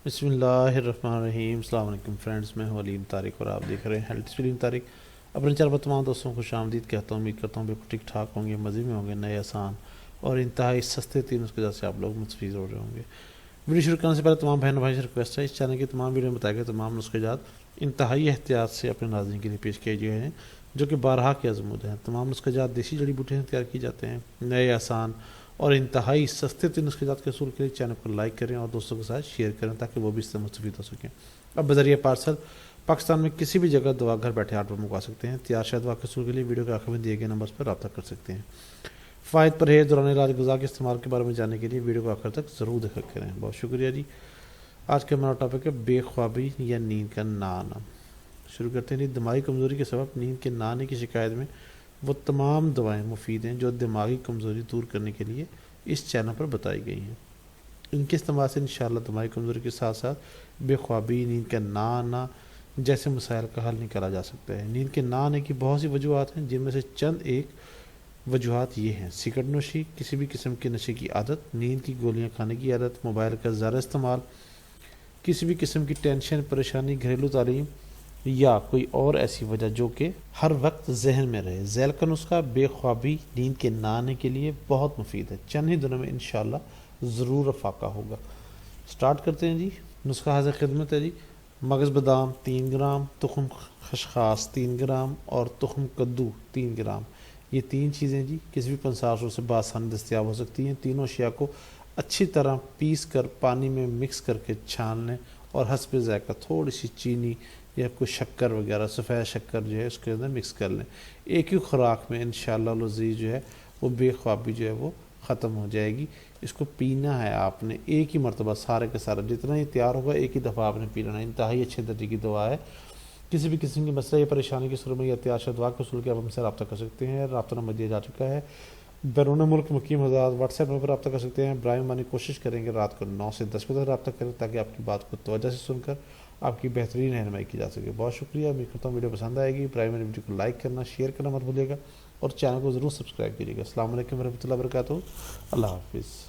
بسم اللہ الرحمن الرحیم۔ السلام علیکم فرینڈز، میں ہوں علیم طارق اور آپ دیکھ رہے ہیں ہیلتھ علیم طارق۔ اپنے چار تمام دوستوں کو خوش آمدید کہتا ہوں۔ امید کرتا ہوں بالکل ٹھیک ٹھاک ہوں گے، مزے میں ہوں گے، نئے آسان اور انتہائی سستے تین نسخے سے آپ لوگ مستفید ہو رہے ہوں گے۔ ویڈیو شروع کرنے سے پہلے تمام بہن بھائی سے ریکویسٹ ہے، اس چینل کی تمام ویڈیو میں بتائے گئے تمام نسخے جات انتہائی احتیاط سے اپنے ناظرین کے لیے پیش کیے گئے ہیں، جو کہ بارہا کے آزمود ہیں۔ تمام نسخے جات دیسی جڑی بوٹیوں سے تیار کیے جاتے ہیں۔ نئے آسان اور انتہائی سستے تین نسخے جات کے حصول کے لیے چینل کو لائک کریں اور دوستوں کے ساتھ شیئر کریں تاکہ وہ بھی اس سے مستفید ہو سکیں۔ اب بذریعہ پارسل پاکستان میں کسی بھی جگہ دوا گھر بیٹھے آرڈر منگوا سکتے ہیں۔ تیار شدہ دوا کے حصول کے لیے ویڈیو کے آخر میں دیے گئے نمبرز پر رابطہ کر سکتے ہیں۔ فوائد پرہیز دوران علاج غذا کے استعمال کے بارے میں جاننے کے لیے ویڈیو کو آخر تک ضرور دیکھا کریں۔ بہت شکریہ جی۔ آج کا ہمارا ٹاپک ہے بے خوابی یا نیند کا نہ آنا۔ شروع کرتے ہیں جی۔ دماغی کمزوری کے سبب نیند کے نہ آنے کی شکایت میں وہ تمام دوائیں مفید ہیں جو دماغی کمزوری دور کرنے کے لیے اس چینل پر بتائی گئی ہیں۔ ان کے استعمال سے انشاءاللہ دماغی کمزوری کے ساتھ ساتھ بے خوابی، نیند کا نہ آنا جیسے مسائل کا حل نکالا جا سکتا ہے۔ نیند کے نہ آنے کی بہت سی وجوہات ہیں، جن میں سے چند ایک وجوہات یہ ہیں: سگریٹ نوشی، کسی بھی قسم کے نشے کی عادت، نیند کی گولیاں کھانے کی عادت، موبائل کا زیادہ استعمال، کسی بھی قسم کی ٹینشن، پریشانی، گھریلو تعلیم یا کوئی اور ایسی وجہ جو کہ ہر وقت ذہن میں رہے۔ ذیل کا نسخہ بے خوابی، نیند کے نہ آنے کے لیے بہت مفید ہے۔ چند ہی دنوں میں انشاءاللہ ضرور افاقہ ہوگا۔ سٹارٹ کرتے ہیں جی۔ نسخہ حاضر خدمت ہے جی۔ مغز بادام 3 گرام، تخم خشخاش 3 گرام اور تخم کدو 3 گرام۔ یہ تین چیزیں جی کسی بھی پنسار اسٹور سے بآسانی دستیاب ہو سکتی ہیں۔ تینوں اشیاء کو اچھی طرح پیس کر پانی میں مکس کر کے چھان لیں اور حسب ذائقہ تھوڑی سی چینی یا کوئی شکر وغیرہ، سفید شکر جو ہے اس کے اندر مکس کر لیں۔ ایک ہی خوراک میں انشاءاللہ العزیز جو ہے وہ بے خوابی جو ہے وہ ختم ہو جائے گی۔ اس کو پینا ہے آپ نے ایک ہی مرتبہ، سارے کے سارا جتنا ہی تیار ہوگا ایک ہی دفعہ آپ نے پی لینا ہے۔ انتہائی اچھے درجے کی دوا ہے۔ کسی بھی قسم کی مسئلہ یا پریشانی کی صورت میں یا تیار شدہ دوا کے حصول کے آپ ہم سے رابطہ کر سکتے ہیں۔ رابطہ نمبر دیا جا چکا ہے۔ بیرون ملک مقیم حضرات واٹس ایپ نمبر پر رابطہ کر سکتے ہیں۔ برائے مہربانی کوشش کریں گے رات کو 9 سے 10 بجے تک رابطہ کریں تاکہ آپ کی بات کو توجہ سے سن کر آپ کی بہترین رہنمائی کی جا سکے۔ بہت شکریہ۔ امید کرتا ہوں ویڈیو پسند آئے گی۔ برائے مہربانی ویڈیو کو لائک کرنا، شیئر کرنا مت بھولیے گا اور چینل کو ضرور سبسکرائب کیجیے گا۔ السلام علیکم ورحمۃ اللہ وبرکاتہ۔ اللہ حافظ۔